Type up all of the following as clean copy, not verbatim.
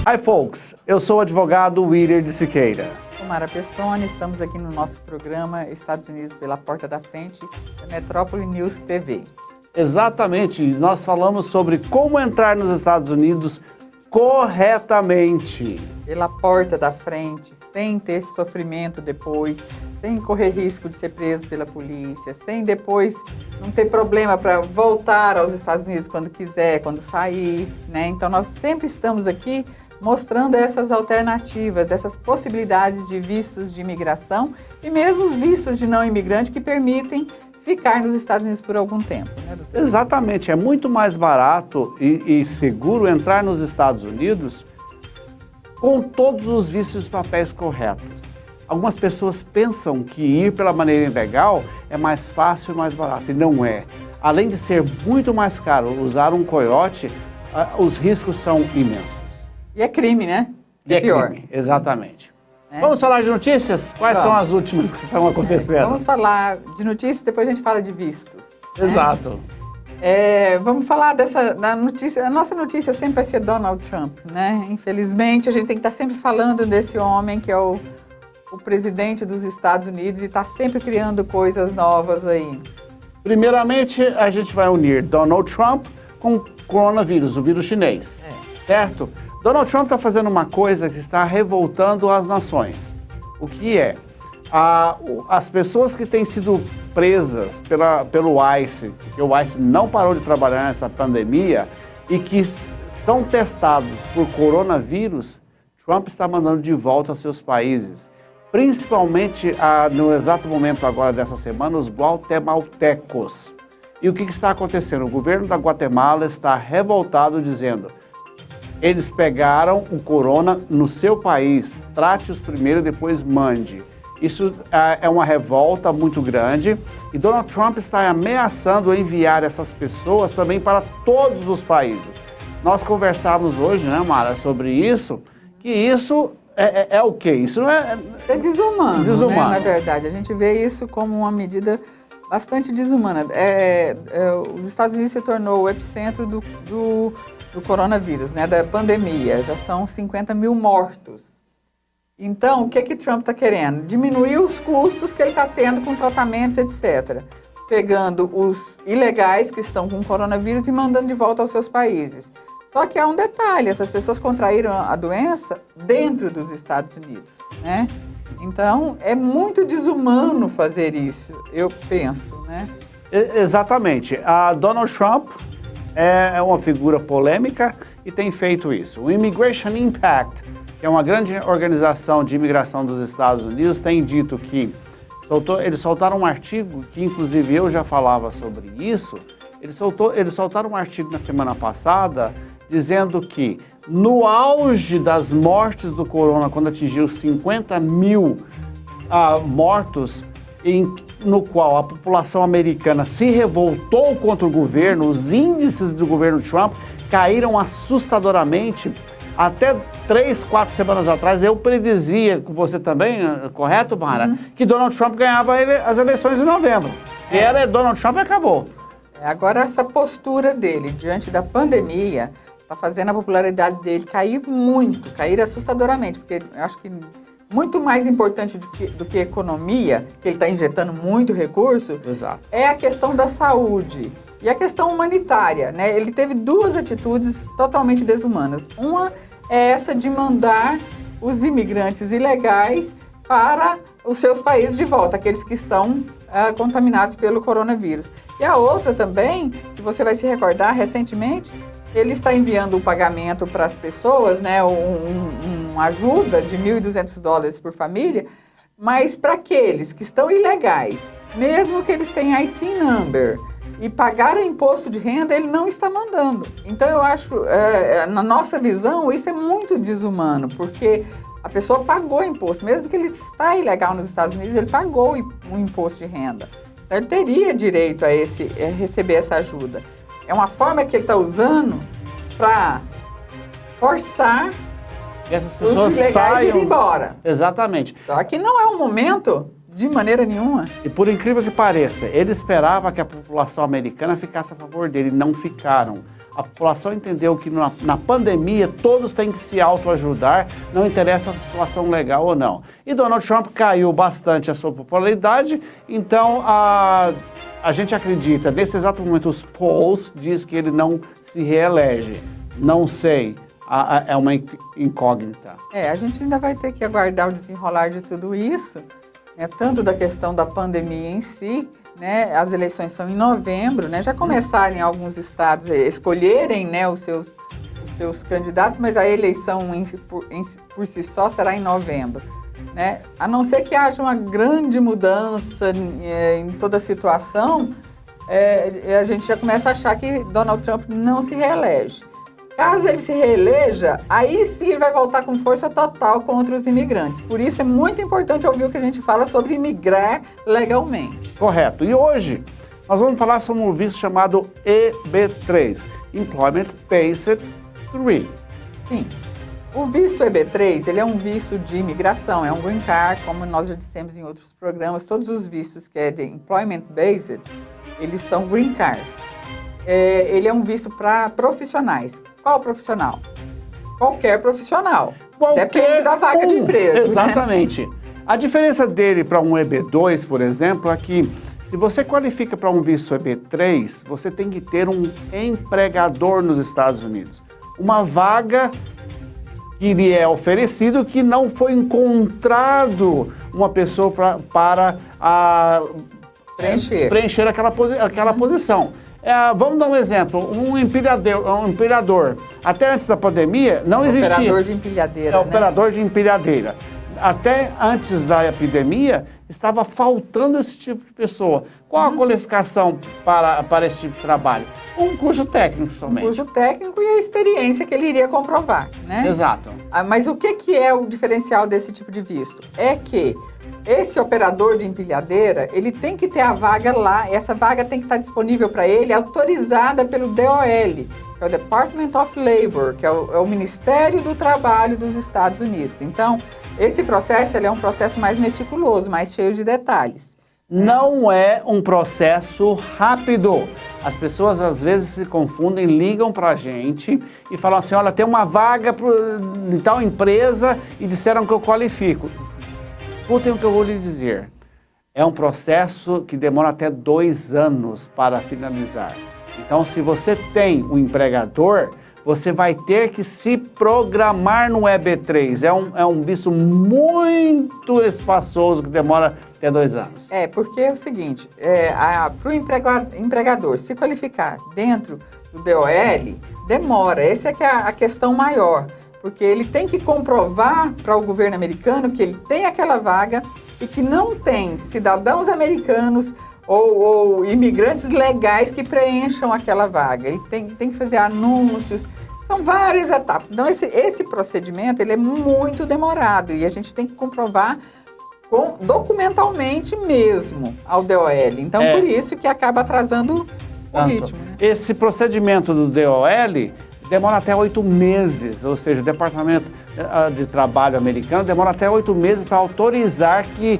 Hi folks, eu sou o advogado Willer de Siqueira. Mara Pessoni, estamos aqui no nosso programa Estados Unidos pela Porta da Frente, da Metrópole News TV. Exatamente, nós falamos sobre como entrar nos Estados Unidos corretamente. Pela porta da frente, sem ter sofrimento depois, sem correr risco de ser preso pela polícia, sem depois não ter problema para voltar aos Estados Unidos quando quiser, quando sair, né? Então nós sempre estamos aqui mostrando essas alternativas, essas possibilidades de vistos de imigração e mesmo os vistos de não imigrante que permitem ficar nos Estados Unidos por algum tempo, né, doutor? Exatamente, é muito mais barato e seguro entrar nos Estados Unidos com todos os vistos e os papéis corretos. Algumas pessoas pensam que ir pela maneira ilegal é mais fácil e mais barato, e não é. Além de ser muito mais caro usar um coiote, os riscos são imensos. E é crime, né? É pior. Crime, exatamente. Vamos falar de notícias? Quais são as últimas que estão acontecendo? Vamos falar de notícias, depois a gente fala de vistos. Exato. Vamos falar da notícia. A nossa notícia sempre vai ser Donald Trump, né? Infelizmente, a gente tem que estar sempre falando desse homem que é o presidente dos Estados Unidos e está sempre criando coisas novas aí. Primeiramente, a gente vai unir Donald Trump com o coronavírus, o vírus chinês, certo? Donald Trump está fazendo uma coisa que está revoltando as nações. O que é? As pessoas que têm sido presas pelo ICE, porque o ICE não parou de trabalhar nessa pandemia, e que são testados por coronavírus, Trump está mandando de volta aos seus países. Principalmente, no exato momento agora dessa semana, os guatemaltecos. E o que está acontecendo? O governo da Guatemala está revoltado dizendo: eles pegaram o corona no seu país, trate-os primeiro e depois mande. Isso é uma revolta muito grande e Donald Trump está ameaçando enviar essas pessoas também para todos os países. Nós conversávamos hoje, né, Mara, sobre isso, que isso é o quê? Isso não é... É desumano, né, na verdade. A gente vê isso como uma medida bastante desumana. Os Estados Unidos se tornou o epicentro do coronavírus, né, da pandemia. Já são 50 mil mortos. Então, o que Trump está querendo? Diminuir os custos que ele está tendo com tratamentos, etc. Pegando os ilegais que estão com coronavírus e mandando de volta aos seus países. Só que há um detalhe, essas pessoas contraíram a doença dentro dos Estados Unidos, né? Então, é muito desumano fazer isso, eu penso, né? Exatamente. A Donald Trump é uma figura polêmica e tem feito isso. O Immigration Impact, que é uma grande organização de imigração dos Estados Unidos, tem dito que eles soltaram um artigo, que inclusive eu já falava sobre isso, eles soltaram um artigo na semana passada dizendo que no auge das mortes do corona, quando atingiu 50 mil mortos, no qual a população americana se revoltou contra o governo, os índices do governo Trump caíram assustadoramente. Até 3, 4 semanas atrás, eu predizia, com você também, correto, Mara, que Donald Trump ganhava as eleições em novembro. E era Donald Trump e acabou. Agora, essa postura dele diante da pandemia está fazendo a popularidade dele cair assustadoramente, porque eu acho que muito mais importante do que economia, que ele está injetando muito recurso, é a questão da saúde e a questão humanitária, né? Ele teve duas atitudes totalmente desumanas. Uma é essa de mandar os imigrantes ilegais para os seus países de volta, aqueles que estão contaminados pelo coronavírus. E a outra também, se você vai se recordar, recentemente, ele está enviando o pagamento para as pessoas, né, uma ajuda de $1.200 por família, mas para aqueles que estão ilegais, mesmo que eles tenham IT number e pagaram imposto de renda, ele não está mandando. Então eu acho, na nossa visão, isso é muito desumano, porque a pessoa pagou imposto, mesmo que ele está ilegal nos Estados Unidos, ele pagou um imposto de renda. Então ele teria direito a receber essa ajuda. É uma forma que ele está usando para forçar e essas pessoas os ilegais ir embora. Exatamente. Só que não é o momento de maneira nenhuma. E por incrível que pareça, ele esperava que a população americana ficasse a favor dele, não ficaram. A população entendeu que na pandemia todos têm que se autoajudar, não interessa a situação legal ou não. E Donald Trump caiu bastante a sua popularidade, então a gente acredita, nesse exato momento os polls diz que ele não se reelege. Não sei, é uma incógnita. A gente ainda vai ter que aguardar o desenrolar de tudo isso, né, tanto da questão da pandemia em si, né, as eleições são em novembro, né, já começaram em alguns estados a escolherem, né, os seus candidatos, mas a eleição por si só será em novembro. Né? A não ser que haja uma grande mudança em toda a situação, a gente já começa a achar que Donald Trump não se reelege. Caso ele se reeleja, aí sim vai voltar com força total contra os imigrantes. Por isso é muito importante ouvir o que a gente fala sobre imigrar legalmente. Correto. E hoje nós vamos falar sobre um visto chamado EB3, Employment Based 3. Sim. O visto EB3, ele é um visto de imigração, é um green card, como nós já dissemos em outros programas, todos os vistos que é de employment based, eles são green cards. Ele é um visto para profissionais. Qual profissional? Qualquer profissional. Depende da vaga de emprego. Exatamente. Né? A diferença dele para um EB2, por exemplo, é que se você qualifica para um visto EB3, você tem que ter um empregador nos Estados Unidos. Uma vaga que lhe é oferecido que não foi encontrado uma pessoa para preencher aquela posição. Vamos dar um exemplo, um empilhador. Até antes da pandemia não existia. Operador de empilhadeira, Operador de empilhadeira. Até antes da epidemia estava faltando esse tipo de pessoa. Qual a qualificação para esse tipo de trabalho? Um curso técnico somente. Um curso técnico e a experiência que ele iria comprovar, né? Exato. Mas o que é o diferencial desse tipo de visto? É que esse operador de empilhadeira, ele tem que ter a vaga lá, essa vaga tem que estar disponível para ele, autorizada pelo DOL, que é o Department of Labor, que é o Ministério do Trabalho dos Estados Unidos. Então, esse processo ele é um processo mais meticuloso, mais cheio de detalhes. Não é um processo rápido. As pessoas às vezes se confundem, ligam para a gente e falam assim, olha, tem uma vaga em tal empresa e disseram que eu qualifico. Escutem o que eu vou lhe dizer. É um processo que demora até 2 anos para finalizar. Então, se você tem um empregador, você vai ter que se programar no EB3. É um visto muito espaçoso que demora até 2 anos. Porque é o seguinte, para o empregador se qualificar dentro do DOL, demora. Essa é que é a questão maior. Porque ele tem que comprovar para o governo americano que ele tem aquela vaga e que não tem cidadãos americanos ou imigrantes legais que preencham aquela vaga. Ele tem que fazer anúncios, são várias etapas. Então, esse procedimento ele é muito demorado e a gente tem que comprovar documentalmente mesmo ao DOL. Então, por isso que acaba atrasando o ritmo. Né? Esse procedimento do DOL demora até 8 meses, ou seja, o Departamento de Trabalho americano demora até 8 meses para autorizar que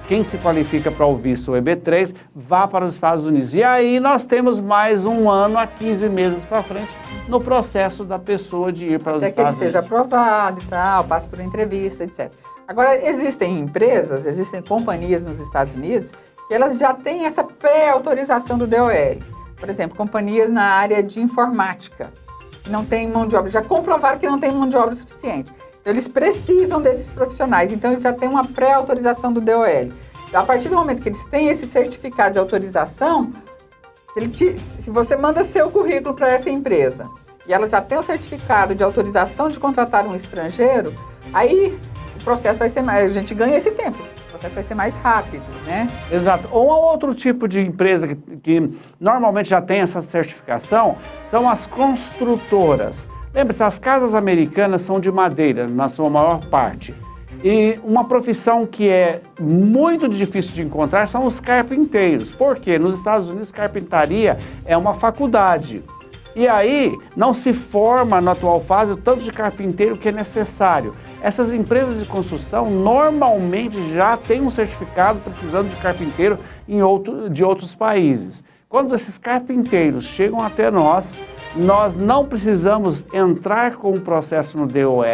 quem se qualifica para o visto EB3 vá para os Estados Unidos. E aí nós temos mais 1 ano a 15 meses para frente no processo da pessoa de ir para os Estados Unidos. Até que ele seja aprovado e tal, passe por entrevista, etc. Agora, existem empresas, existem companhias nos Estados Unidos que elas já têm essa pré-autorização do DOL. Por exemplo, companhias na área de informática. Não tem mão de obra, já comprovaram que não tem mão de obra suficiente. Então, eles precisam desses profissionais, então eles já têm uma pré-autorização do DOL. A partir do momento que eles têm esse certificado de autorização, se você manda seu currículo para essa empresa e ela já tem o certificado de autorização de contratar um estrangeiro, aí o processo vai ser mais, a gente ganha esse tempo. O processo vai ser mais rápido, né? Exato. Ou outro tipo de empresa que normalmente já tem essa certificação são as construtoras. Lembre-se, as casas americanas são de madeira, na sua maior parte. E uma profissão que é muito difícil de encontrar são os carpinteiros. Por quê? Nos Estados Unidos, carpintaria é uma faculdade. E aí, não se forma na atual fase o tanto de carpinteiro que é necessário. Essas empresas de construção normalmente já têm um certificado precisando de carpinteiro de outros países. Quando esses carpinteiros chegam até nós, nós não precisamos entrar com o processo no DOL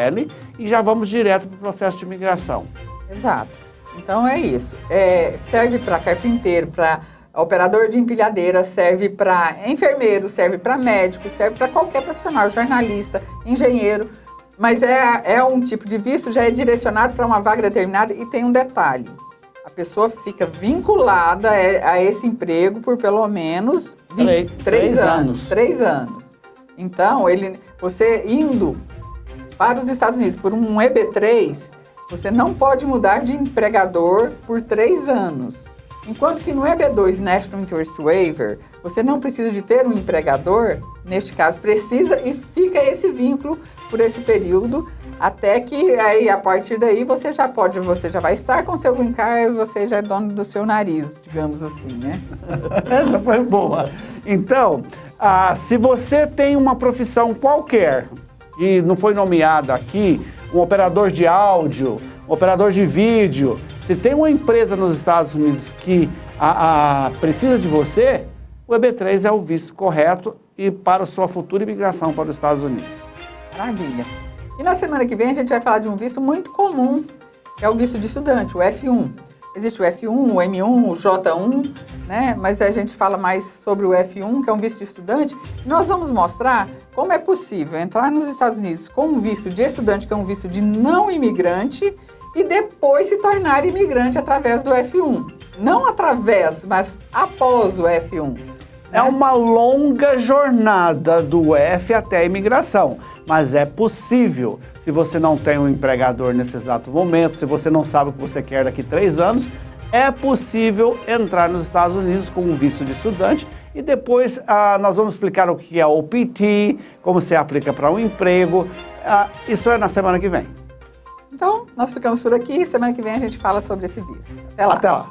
e já vamos direto para o processo de imigração. Exato. Então é isso. Serve para carpinteiro, para operador de empilhadeira, serve para enfermeiro, serve para médico, serve para qualquer profissional, jornalista, engenheiro. Mas é um tipo de visto, já é direcionado para uma vaga determinada e tem um detalhe. A pessoa fica vinculada a esse emprego por pelo menos 3 anos. 3 anos. Então, você indo para os Estados Unidos por um EB3, você não pode mudar de empregador por 3 anos. Enquanto que no EB2, National Interest Waiver, você não precisa de ter um empregador, neste caso precisa e fica esse vínculo por esse período, até que aí, a partir daí você já vai estar com seu green card e você já é dono do seu nariz, digamos assim, né? Essa foi boa. Então, se você tem uma profissão qualquer, e não foi nomeada aqui, um operador de áudio, um operador de vídeo, se tem uma empresa nos Estados Unidos que precisa de você, o EB3 é o visto correto e para a sua futura imigração para os Estados Unidos. Maravilha. E na semana que vem a gente vai falar de um visto muito comum, que é o visto de estudante, o F1. Existe o F1, o M1, o J1, né? Mas a gente fala mais sobre o F1, que é um visto de estudante. E nós vamos mostrar como é possível entrar nos Estados Unidos com um visto de estudante, que é um visto de não imigrante, e depois se tornar imigrante através do F1. Não através, mas após o F1. Né? É uma longa jornada do F até a imigração, mas é possível. Se você não tem um empregador nesse exato momento, se você não sabe o que você quer daqui 3 anos, é possível entrar nos Estados Unidos com um visto de estudante e depois nós vamos explicar o que é o OPT, como se aplica para um emprego. Isso é na semana que vem. Então, nós ficamos por aqui. Semana que vem a gente fala sobre esse visto. Até lá. Até lá.